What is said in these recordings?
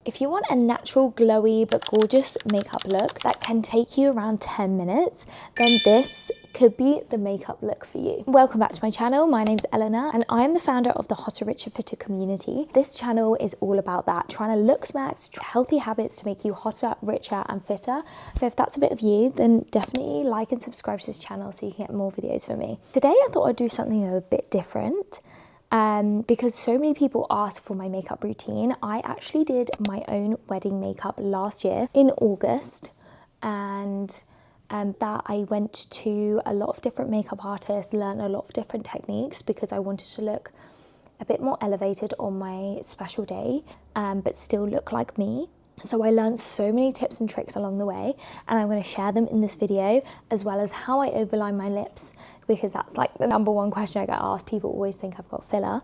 If you want a natural, glowy, but gorgeous makeup look that can take you around 10 minutes, then this could be the makeup look for you. Welcome back to my channel. My name's Elena and I am the founder of the Hotter, Richer, Fitter community. This channel is all about that, trying to look smart, healthy habits to make you hotter, richer and fitter. So if that's a bit of you, then definitely like and subscribe to this channel so you can get more videos from me. Today I thought I'd do something a bit different. Because so many people asked for my makeup routine. I actually did my own wedding makeup last year in August, and that I went to a lot of different makeup artists, learned a lot of different techniques because I wanted to look a bit more elevated on my special day, but still look like me. So I learned so many tips and tricks along the way, and I'm going to share them in this video, as well as how I overline my lips, because that's like the #1 question I get asked. People always think I've got filler.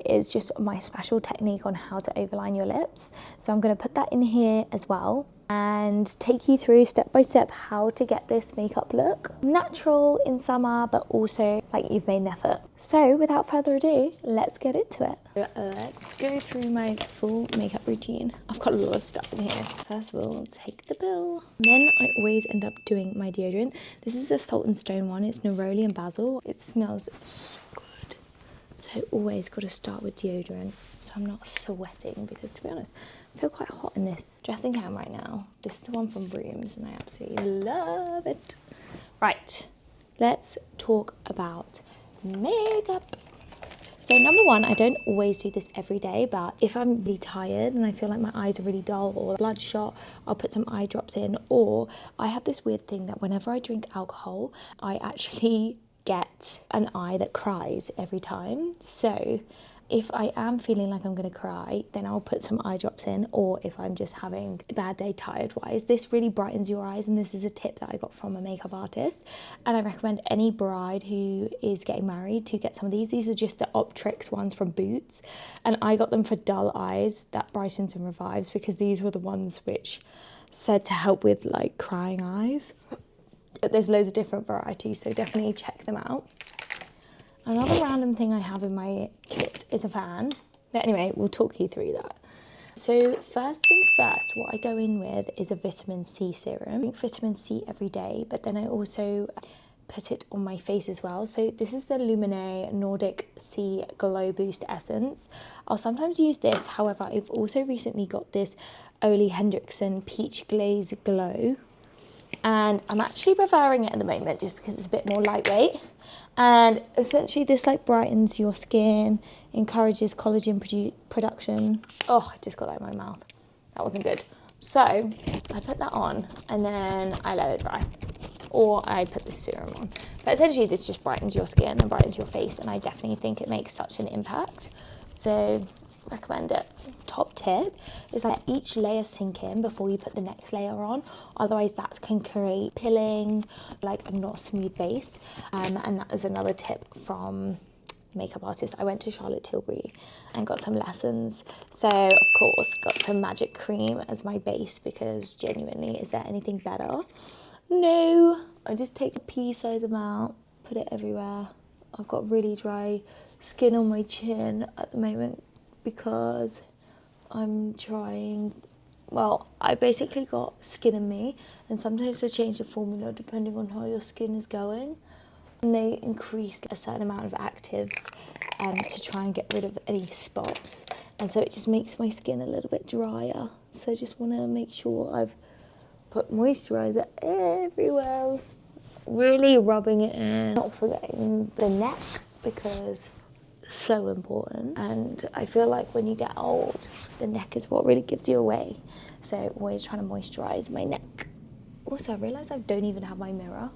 It's just my special technique on how to overline your lips. So I'm going to put that in here as well and take you through step by step how to get this makeup look natural in summer, but also like you've made an effort. So without further ado, let's get into it. Let's go through my full makeup routine. I've got a lot of stuff in here. First of all, take the bill. Then I always end up doing my deodorant. This is a Salt and Stone one. It's neroli and basil. It smells so good. So always got to start with deodorant so I'm not sweating, because to be honest, I feel quite hot in this dressing gown right now. This is the one from Rooms and I absolutely love it. Right, let's talk about makeup. So #1, I don't always do this every day, but if I'm really tired and I feel like my eyes are really dull or bloodshot, I'll put some eye drops in. Or I have this weird thing that whenever I drink alcohol, I actually get an eye that cries every time. So if I am feeling like I'm going to cry, then I'll put some eye drops in. Or if I'm just having a bad day tired-wise, this really brightens your eyes. And this is a tip that I got from a makeup artist. And I recommend any bride who is getting married to get some of these. These are just the Optrix ones from Boots. And I got them for dull eyes, that brightens and revives, because these were the ones which said to help with like crying eyes. But there's loads of different varieties, so definitely check them out. Another random thing I have in my kit is a fan. But anyway, we'll talk you through that. So first things first, what I go in with is a vitamin C serum. I drink vitamin C every day, but then I also put it on my face as well. So this is the Lumineux Nordic Sea Glow Boost Essence. I'll sometimes use this. However, I've also recently got this Ole Henriksen Peach Glaze Glow. And I'm actually preferring it at the moment just because it's a bit more lightweight. And essentially this like brightens your skin, encourages collagen production. Oh, I just got that in my mouth. That wasn't good. So I put that on and then I let it dry. Or I put the serum on. But essentially this just brightens your skin and brightens your face, and I definitely think it makes such an impact. So recommend it. Top tip is let each layer sink in before you put the next layer on, otherwise that can create pilling, like a not smooth base. And that is another tip from makeup artist. I went to Charlotte Tilbury and got some lessons, so of course got some magic cream as my base, because genuinely, is there anything better? No. I just take a pea-sized amount, put it everywhere. I've got really dry skin on my chin at the moment because I'm trying, well, I basically got skin in me, and sometimes they change the formula depending on how your skin is going. And they increased a certain amount of actives to try and get rid of any spots. And so it just makes my skin a little bit drier. So I just want to make sure I've put moisturiser everywhere, really rubbing it in, not forgetting the neck, because so important. And I feel like when you get old, the neck is what really gives you away. So always trying to moisturize my neck. Also, I realize I don't even have my mirror.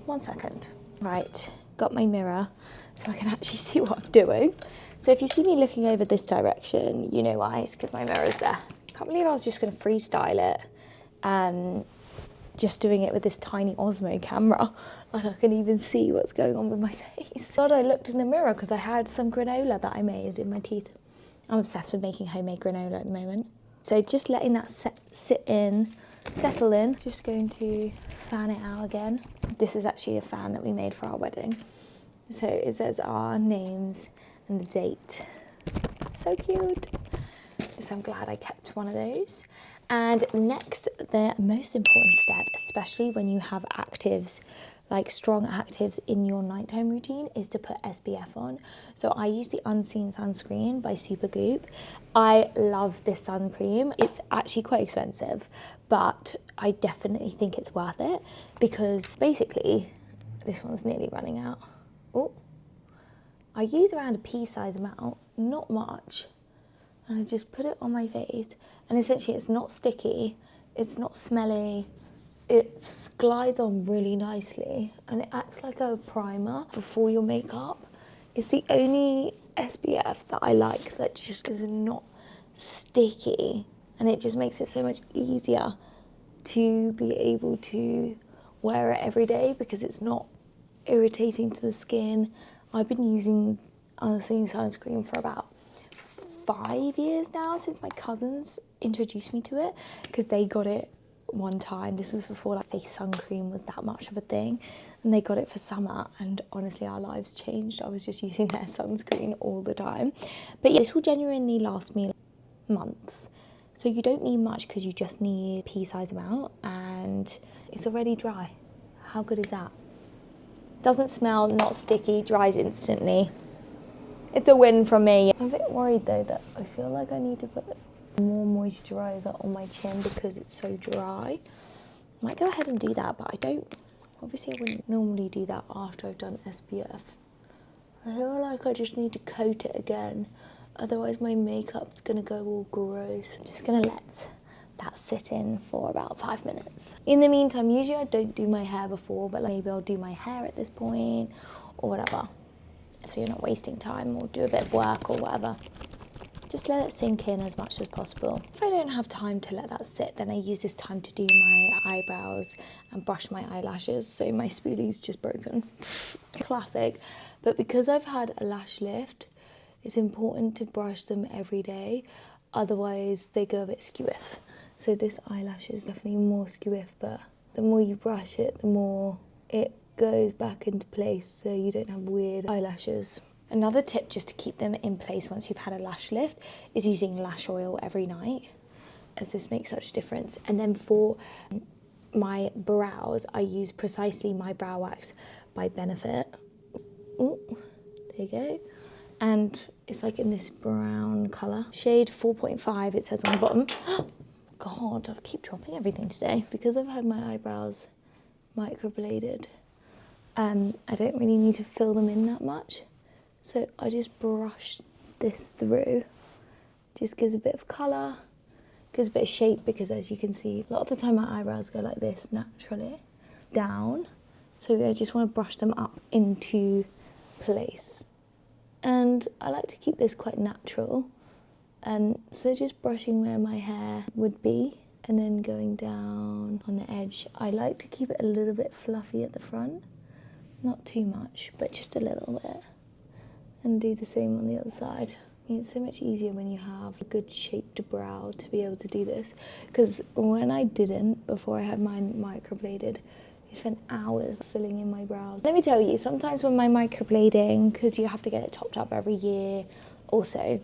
1 second. Right, got my mirror so I can actually see what I'm doing. So if you see me looking over this direction, you know why. It's because my mirror's there. Can't believe I was just going to freestyle it and just doing it with this tiny Osmo camera. Like I can even see what's going on with my face. God, I looked in the mirror because I had some granola that I made in my teeth. I'm obsessed with making homemade granola at the moment. So just letting that settle in. Just going to fan it out again. This is actually a fan that we made for our wedding. So it says our names and the date. So cute. So I'm glad I kept one of those. And next, the most important step, especially when you have actives, like strong actives in your nighttime routine, is to put SPF on. So I use the Unseen Sunscreen by Supergoop. I love this sun cream. It's actually quite expensive, but I definitely think it's worth it because basically this one's nearly running out. Oh, I use around a pea-sized amount, not much. And I just put it on my face, and essentially it's not sticky, it's not smelly, it glides on really nicely, and it acts like a primer before your makeup. It's the only SPF that I like that just is not sticky, and it just makes it so much easier to be able to wear it every day because it's not irritating to the skin. I've been using Unseen Sunscreen for about 5 years now, since my cousins introduced me to it, because they got it one time. This was before like face sun cream was that much of a thing, and they got it for summer, and honestly our lives changed. I was just using their sunscreen all the time. But yeah, this will genuinely last me months. So you don't need much because you just need a pea-sized amount, and it's already dry. How good is that? Doesn't smell, not sticky, dries instantly. It's a win from me. I'm a bit worried though that I feel like I need to put more moisturiser on my chin because it's so dry. I might go ahead and do that, but I don't, obviously I wouldn't normally do that after I've done SPF. I feel like I just need to coat it again, otherwise my makeup's gonna go all gross. I'm just gonna let that sit in for about 5 minutes. In the meantime, usually I don't do my hair before, but maybe I'll do my hair at this point or whatever. So you're not wasting time, or do a bit of work or whatever. Just let it sink in as much as possible. If I don't have time to let that sit, then I use this time to do my eyebrows and brush my eyelashes. So my spoolie's just broken. Classic. But because I've had a lash lift, it's important to brush them every day, otherwise they go a bit skewiff. So this eyelash is definitely more skewiff, but the more you brush it, the more it goes back into place, so you don't have weird eyelashes. Another tip just to keep them in place once you've had a lash lift is using lash oil every night, as this makes such a difference. And then for my brows, I use Precisely My Brow Wax by Benefit. Ooh, there you go. And it's like in this brown colour. Shade 4.5 it says on the bottom. God, I keep dropping everything today. Because I've had my eyebrows microbladed, I don't really need to fill them in that much. So I just brush this through. Just gives a bit of colour, gives a bit of shape, because as you can see, a lot of the time my eyebrows go like this naturally, down. So I just want to brush them up into place. And I like to keep this quite natural. So just brushing where my hair would be, and then going down on the edge. I like to keep it a little bit fluffy at the front. Not too much, but just a little bit. And do the same on the other side. I mean, it's so much easier when you have a good shaped brow to be able to do this. Because when I didn't, before I had mine microbladed, I spent hours filling in my brows. Let me tell you, sometimes when my microblading, because you have to get it topped up every year also,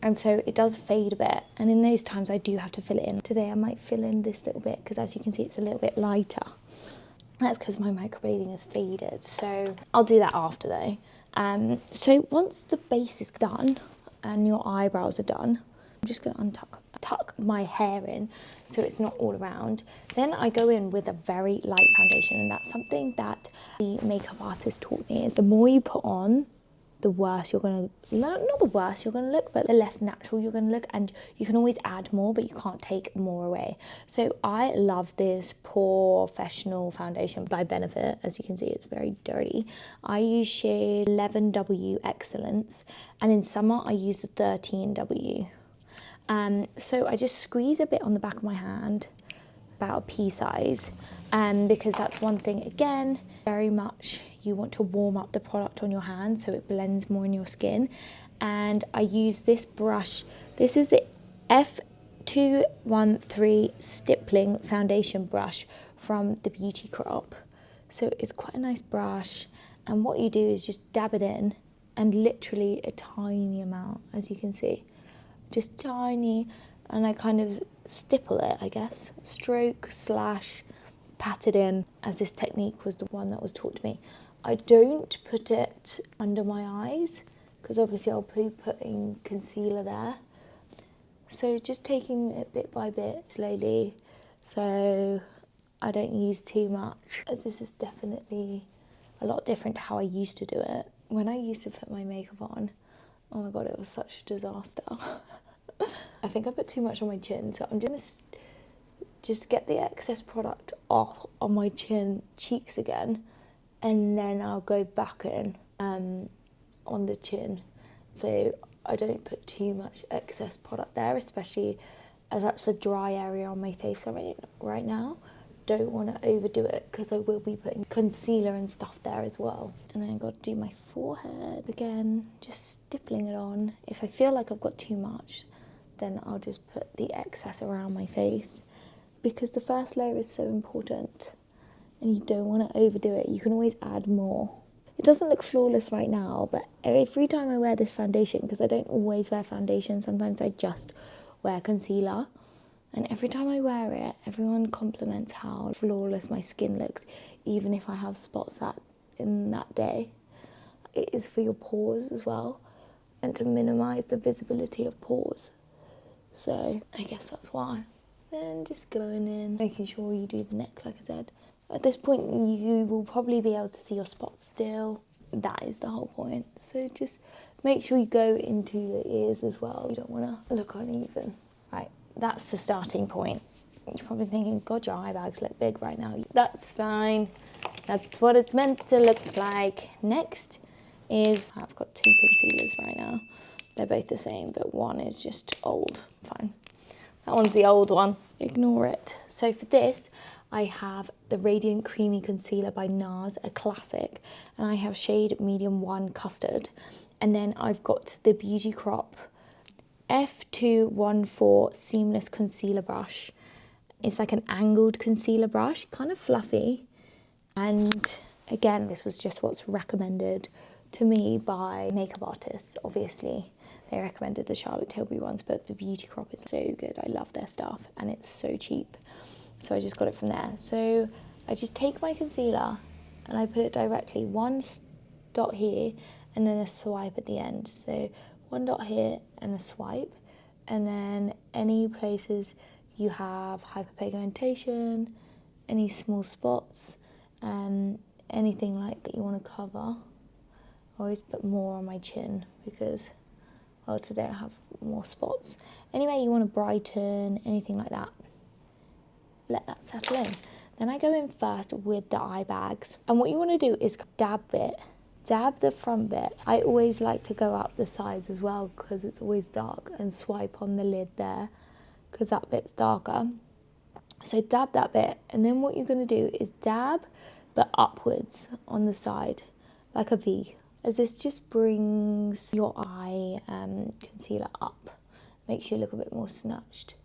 and so it does fade a bit, and in those times I do have to fill it in. Today I might fill in this little bit, because as you can see it's a little bit lighter. That's because my microblading has faded, so I'll do that after though. So once the base is done and your eyebrows are done, I'm just going to tuck my hair in so it's not all around. Then I go in with a very light foundation, and that's something that the makeup artist taught me, is the more you put on, the worse you're going to, not the worse you're going to look, but the less natural you're going to look. And you can always add more, but you can't take more away. So I love this Professional foundation by Benefit. As you can see, it's very dirty. I use shade 11W Excellence, and in summer I use the 13W. So I just squeeze a bit on the back of my hand, about a pea size, because that's one thing, again, very much you want to warm up the product on your hand so it blends more in your skin. And I use this brush. This is the F213 stippling foundation brush from the Beauty Crop. So it's quite a nice brush, and what you do is just dab it in, and literally a tiny amount, as you can see, just tiny, and I kind of stipple it, I guess, stroke slash pat it in, as this technique was the one that was taught to me. I don't put it under my eyes because obviously I'll be putting concealer there. So just taking it bit by bit, slowly, so I don't use too much, as this is definitely a lot different to how I used to do it. When I used to put my makeup on, oh my god, it was such a disaster. I think I put too much on my chin, so I'm gonna just get the excess product off on my chin, cheeks again, and then I'll go back in on the chin. So I don't put too much excess product there, especially as that's a dry area on my face right now. Don't want to overdo it because I will be putting concealer and stuff there as well. And then I've got to do my forehead again, just stippling it on. If I feel like I've got too much, then I'll just put the excess around my face, because the first layer is so important and you don't want to overdo it. You can always add more. It doesn't look flawless right now, but every time I wear this foundation, because I don't always wear foundation, sometimes I just wear concealer, and every time I wear it, everyone compliments how flawless my skin looks, even if I have spots in that day. It is for your pores as well, and to minimise the visibility of pores. So I guess that's why. Then just going in, making sure you do the neck, like I said. At this point, you will probably be able to see your spots still. That is the whole point. So just make sure you go into the ears as well. You don't want to look uneven. Right, that's the starting point. You're probably thinking, God, your eye bags look big right now. That's fine. That's what it's meant to look like. Next is, I've got two concealers right now. They're both the same, but one is just old. Fine. That one's the old one. Ignore it. So for this, I have the Radiant Creamy Concealer by NARS, a classic, and I have shade medium 1 custard. And then I've got the Beauty Crop F214 Seamless Concealer Brush. It's like an angled concealer brush, kind of fluffy. And again, this was just what's recommended to me by makeup artists, obviously. They recommended the Charlotte Tilbury ones, but the Beauty Crop is so good. I love their stuff, and it's so cheap. So I just got it from there. So I just take my concealer and I put it directly, one dot here and then a swipe at the end. So one dot here and a swipe. And then any places you have hyperpigmentation, any small spots, anything like that you want to cover. I always put more on my chin because, well, today I have more spots. Anyway, you want to brighten, anything like that. Let that settle in. Then I go in first with the eye bags. And what you want to do is dab the front bit. I always like to go up the sides as well because it's always dark, and swipe on the lid there because that bit's darker. So dab that bit, and then what you're going to do is dab but upwards on the side like a V, as this just brings your eye concealer up, makes you look a bit more snatched.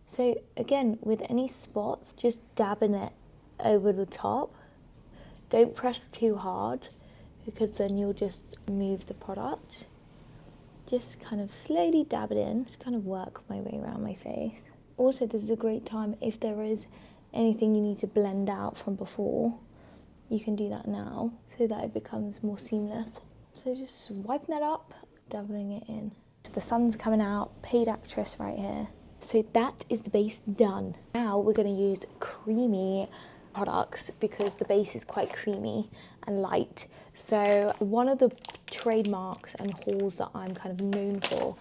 So again, with any spots, just dabbing it over the top. Don't press too hard because then you'll just move the product. Just kind of slowly dab it in, just kind of work my way around my face. Also, this is a great time if there is anything you need to blend out from before, you can do that now so that it becomes more seamless. So just wiping that up, dabbing it in. So the sun's coming out, paid actress right here. So that is the base done. Now we're going to use creamy products because the base is quite creamy and light. So one of the trademarks and hauls that I'm kind of known for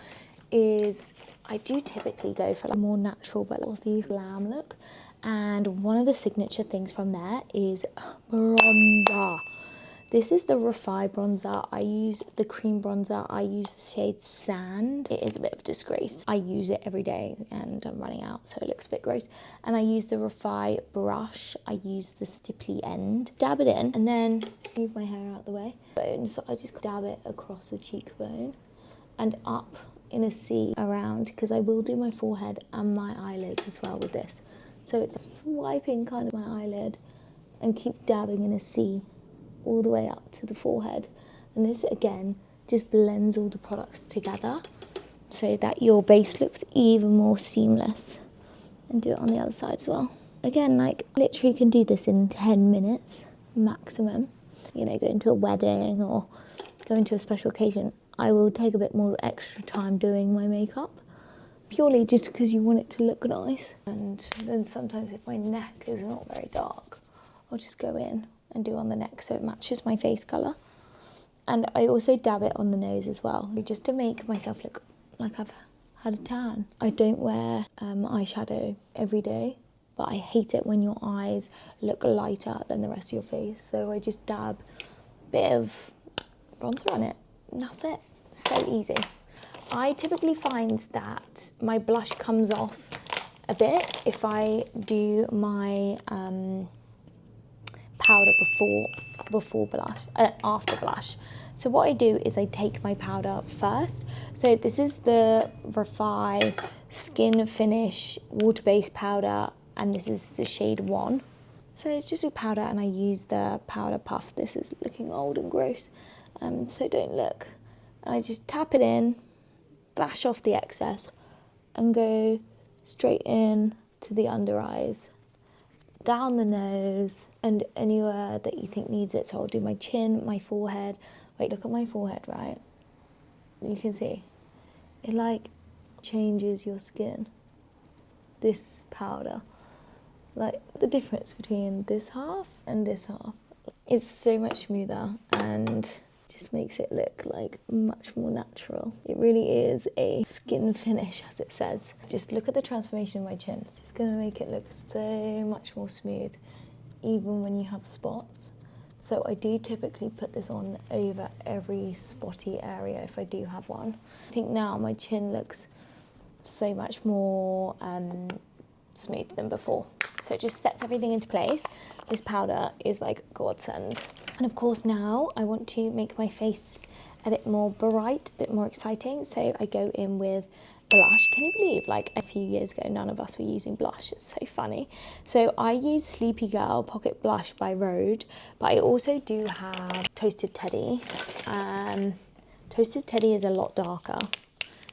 is I do typically go for a more natural but also glam look. And one of the signature things from there is bronzer. This is the Refy bronzer. I use the cream bronzer. I use the shade Sand. It is a bit of a disgrace. I use it every day and I'm running out, so it looks a bit gross. And I use the Refy brush. I use the stipply end. Dab it in and then move my hair out the way. So I just dab it across the cheekbone and up in a C around, because I will do my forehead and my eyelids as well with this. So it's swiping kind of my eyelid and keep dabbing in a C all the way up to the forehead. And this again just blends all the products together so that your base looks even more seamless. And do it on the other side as well. Again, like literally can do this in 10 minutes maximum. You know, going to a wedding or going to a special occasion, I will take a bit more extra time doing my makeup, purely just because you want it to look nice. And then sometimes if my neck is not very dark, I'll just go in and do on the neck so it matches my face colour. And I also dab it on the nose as well, just to make myself look like I've had a tan. I don't wear eyeshadow every day, but I hate it when your eyes look lighter than the rest of your face. So I just dab a bit of bronzer on it, and that's it. So easy. I typically find that my blush comes off a bit if I do my powder before blush, after blush. So what I do is I take my powder first. So this is the Refi Skin Finish water-based powder, and this is the shade 1. So it's just a powder, and I use the powder puff. This is looking old and gross, so don't look. And I just tap it in, bash off the excess, and go straight in to the under eyes, down the nose, and anywhere that you think needs it. So I'll do my chin, my forehead. Wait, look at my forehead, right? You can see it like changes your skin. This powder, like the difference between this half and this half, it's so much smoother and just makes it look like much more natural. It really is a skin finish, as it says. Just look at the transformation in my chin. It's just gonna make it look so much more smooth, even when you have spots. So I do typically put this on over every spotty area if I do have one. I think now my chin looks so much more smooth than before. So it just sets everything into place. This powder is like godsend. And of course now I want to make my face a bit more bright, a bit more exciting. So I go in with blush. Can you believe, like a few years ago, none of us were using blush? It's so funny. So I use Sleepy Girl Pocket Blush by Rhode, but I also do have Toasted Teddy. Toasted Teddy is a lot darker.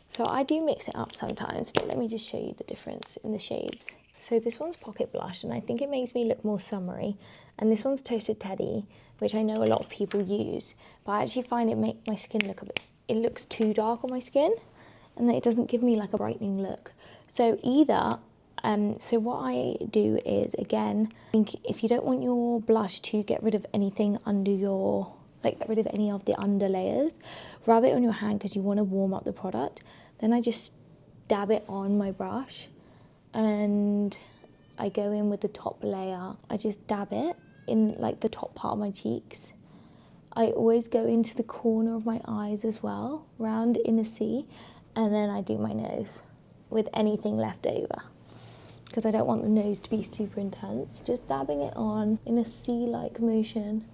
So I do mix it up sometimes, but let me just show you the difference in the shades. So this one's Pocket Blush, and I think it makes me look more summery. And this one's Toasted Teddy, which I know a lot of people use, but I actually find it make my skin look a bit, it looks too dark on my skin, and it doesn't give me like a brightening look. So either, so what I do is, again, I think if you don't want your blush to get rid of anything under your, like get rid of any of the under layers, rub it on your hand because you want to warm up the product. Then I just dab it on my brush, and I go in with the top layer. I just dab it in like the top part of my cheeks. I always go into the corner of my eyes as well, round in a C, and then I do my nose with anything left over, because I don't want the nose to be super intense. Just dabbing it on in a C-like motion,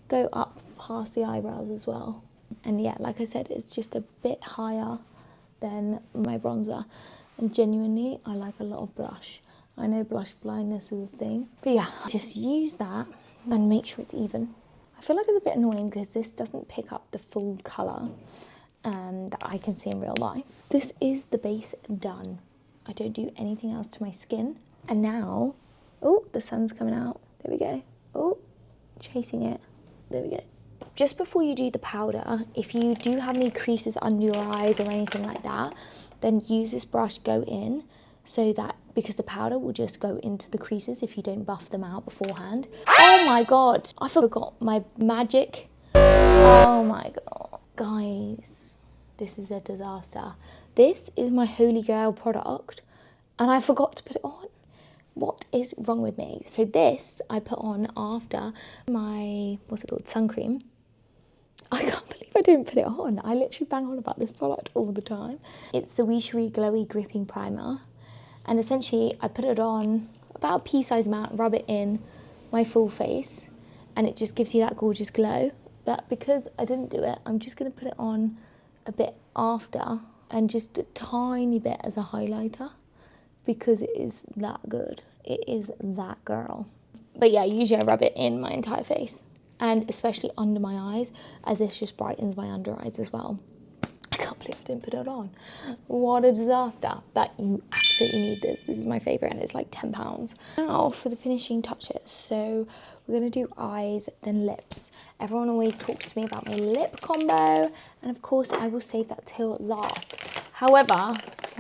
go up past the eyebrows as well. And yeah, like I said, it's just a bit higher than my bronzer. And genuinely, I like a lot of blush. I know blush blindness is a thing, but yeah, just use that and make sure it's even. I feel like it's a bit annoying because this doesn't pick up the full colour that I can see in real life. This is the base done. I don't do anything else to my skin. And now, oh, the sun's coming out. There we go. Oh, chasing it. There we go. Just before you do the powder, if you do have any creases under your eyes or anything like that, then use this brush, go in, so that, because the powder will just go into the creases if you don't buff them out beforehand. Oh my God, I forgot my magic. Oh my God. Guys, this is a disaster. This is my holy grail product, and I forgot to put it on. What is wrong with me? So this I put on after my, what's it called, sun cream. I can't believe I didn't put it on. I literally bang on about this product all the time. It's the Weechery Glowy Gripping Primer. And essentially I put it on about a pea-sized amount, rub it in my full face, and it just gives you that gorgeous glow. But because I didn't do it, I'm just gonna put it on a bit after, and just a tiny bit as a highlighter, because it is that good. It is that girl. But yeah, usually I rub it in my entire face, and especially under my eyes, as this just brightens my under eyes as well. I can't believe I didn't put it on. What a disaster. But you absolutely need this. This is my favourite and it's like £10. Now for the finishing touches. So we're going to do eyes, then lips. Everyone always talks to me about my lip combo, and of course I will save that till last. However,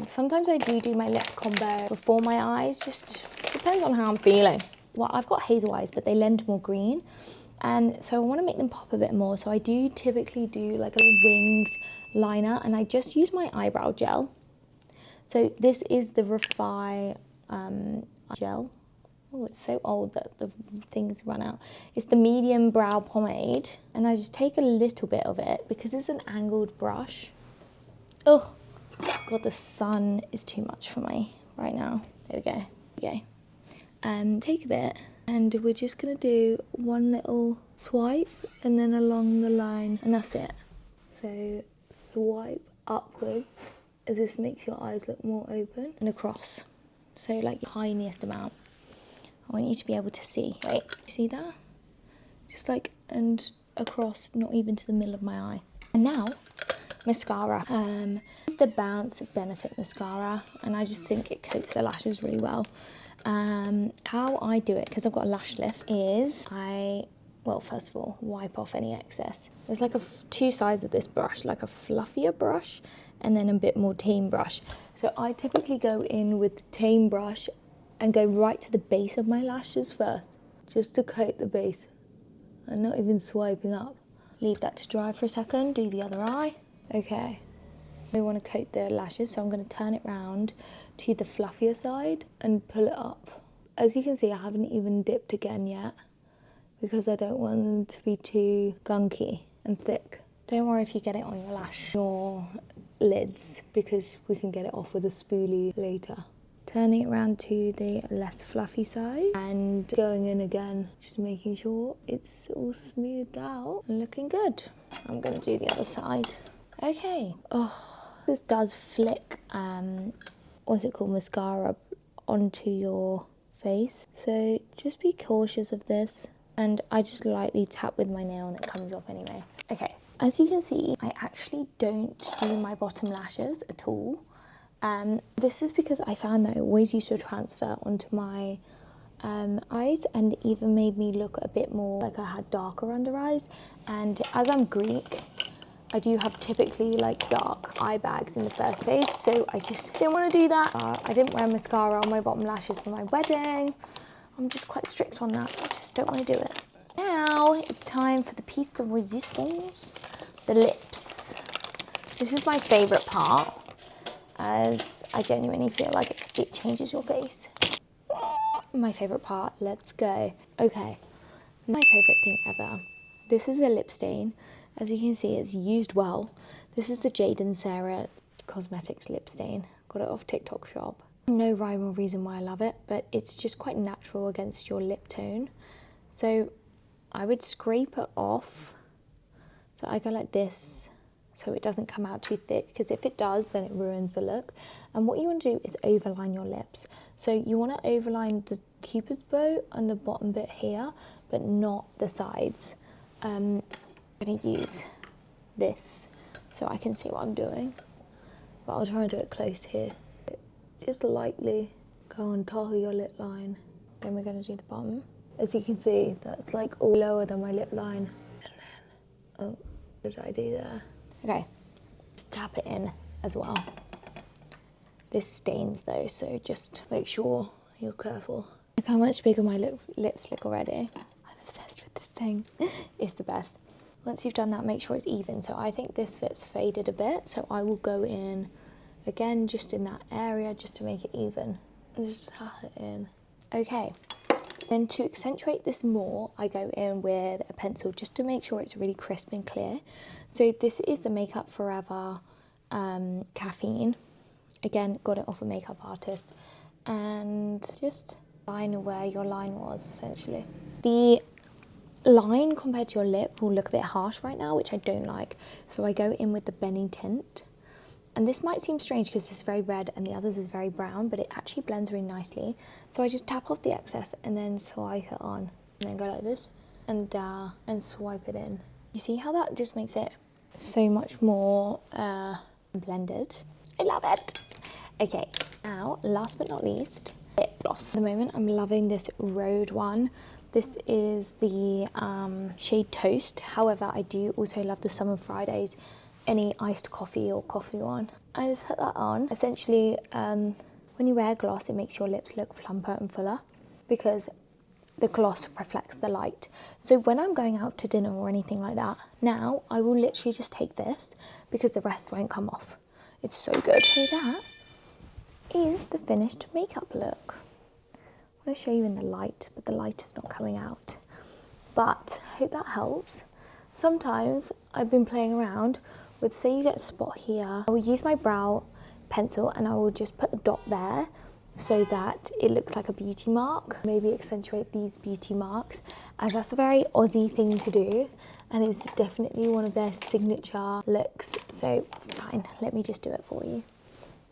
sometimes I do my lip combo before my eyes, just depends on how I'm feeling. Well, I've got hazel eyes, but they lend more green, and so I want to make them pop a bit more. So I do typically do like a winged liner, and I just use my eyebrow gel. So this is the Refi gel. Oh, it's so old that the things run out. It's the medium brow pomade, and I just take a little bit of it because it's an angled brush. Oh, God, the sun is too much for me right now. There we go. Okay. Take a bit, and we're just gonna do one little swipe and then along the line, and that's it. So swipe upwards as this makes your eyes look more open, and across. So like the tiniest amount. I want you to be able to see. Wait, you see that? Just like, and across, not even to the middle of my eye. And now, mascara. It's the Bounce Benefit Mascara, and I just think it coats the lashes really well. How I do it, because I've got a lash lift, is well, first of all, wipe off any excess. There's like two sides of this brush, like a fluffier brush and then a bit more tame brush. So I typically go in with the tame brush and go right to the base of my lashes first, just to coat the base. I'm not even swiping up. Leave that to dry for a second, do the other eye. Okay, we want to coat the lashes, so I'm going to turn it round to the fluffier side and pull it up. As you can see, I haven't even dipped again yet because I don't want them to be too gunky and thick. Don't worry if you get it on your lids, because we can get it off with a spoolie later. Turning it around to the less fluffy side and going in again, just making sure it's all smoothed out and looking good. I'm going to do the other side. Okay. Oh, this does flick, what's it called, mascara onto your face. So just be cautious of this. And I just lightly tap with my nail and it comes off anyway. Okay, as you can see, I actually don't do my bottom lashes at all. This is because I found that it always used to transfer onto my eyes, and even made me look a bit more like I had darker under eyes. And as I'm Greek, I do have typically like dark eye bags in the first place, so I just didn't want to do that. I didn't wear mascara on my bottom lashes for my wedding. I'm just quite strict on that. I just don't want to do it. Now it's time for the piece de resistance, the lips. This is my favourite part, as I genuinely feel like it changes your face. My favourite part, let's go. Okay, my favourite thing ever. This is a lip stain. As you can see, it's used well. This is the Jade and Sarah Cosmetics lip stain. Got it off TikTok shop. No rhyme or reason why I love it, but it's just quite natural against your lip tone. So I would scrape it off. So I go like this, so it doesn't come out too thick, because if it does, then it ruins the look. And what you want to do is overline your lips. So you want to overline the cupid's bow and the bottom bit here, but not the sides. I'm going to use this so I can see what I'm doing, but I'll try and do it close here. Just lightly go on top of your lip line. Then we're going to do the bottom. As you can see, that's like all lower than my lip line. And then, oh, what did I do there? Okay, tap it in as well. This stains though, so just make sure you're careful. Look how much bigger my lips look already. I'm obsessed with this thing. It's the best. Once you've done that, make sure it's even. So I think this bit's faded a bit, so I will go in again just in that area just to make it even. And just tap it in. Okay. Then to accentuate this more, I go in with a pencil just to make sure it's really crisp and clear. So this is the Makeup Forever Caffeine. Again, got it off a makeup artist. And just line where your line was, essentially. The line compared to your lip will look a bit harsh right now, which I don't like. So I go in with the Benny tint. And this might seem strange because it's very red and the others is very brown, but it actually blends really nicely. So I just tap off the excess and then swipe it on. And then go like this and swipe it in. You see how that just makes it so much more blended. I love it. Okay, now last but not least, lip gloss. At the moment I'm loving this Rhode one. This is the shade Toast. However, I do also love the Summer Fridays, any iced coffee or coffee one. I just put that on. Essentially, when you wear gloss, it makes your lips look plumper and fuller because the gloss reflects the light. So when I'm going out to dinner or anything like that, now I will literally just take this because the rest won't come off. It's so good. So that is the finished makeup look. I'm going to show you in the light, but the light is not coming out. But I hope that helps. Sometimes I've been playing around with, say you get a spot here, I will use my brow pencil and I will just put a dot there so that it looks like a beauty mark. Maybe accentuate these beauty marks, as that's a very Aussie thing to do and it's definitely one of their signature looks. So fine, let me just do it for you.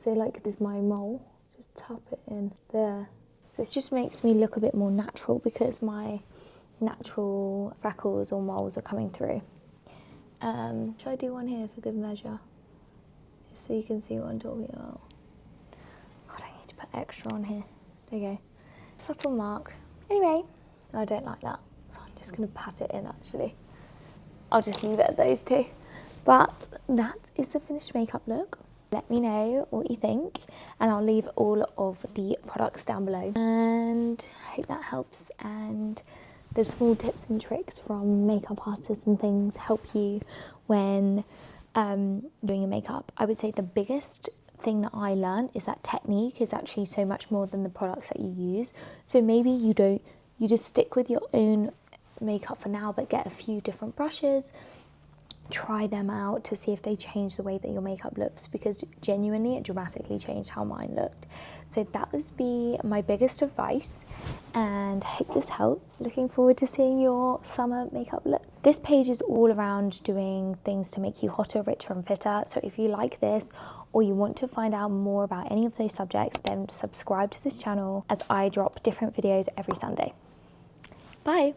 So like this is my mole, just tap it in there. So this just makes me look a bit more natural because my natural freckles or moles are coming through. Should I do one here for good measure? Just so you can see what I'm talking about. God, I need to put extra on here. There you go. Subtle mark. Anyway, I don't like that, so I'm just going to pat it in actually. I'll just leave it at those two. But that is the finished makeup look. Let me know what you think and I'll leave all of the products down below. And I hope that helps, and the small tips and tricks from makeup artists and things help you when doing your makeup. I would say the biggest thing that I learned is that technique is actually so much more than the products that you use. So maybe you just stick with your own makeup for now, but get a few different brushes, try them out to see if they change the way that your makeup looks, because genuinely it dramatically changed how mine looked. So that would be my biggest advice, and I hope this helps. Looking forward to seeing your summer makeup look. This page is all around doing things to make you hotter, richer and fitter. So if you like this or you want to find out more about any of those subjects, then subscribe to this channel as I drop different videos every Sunday. Bye.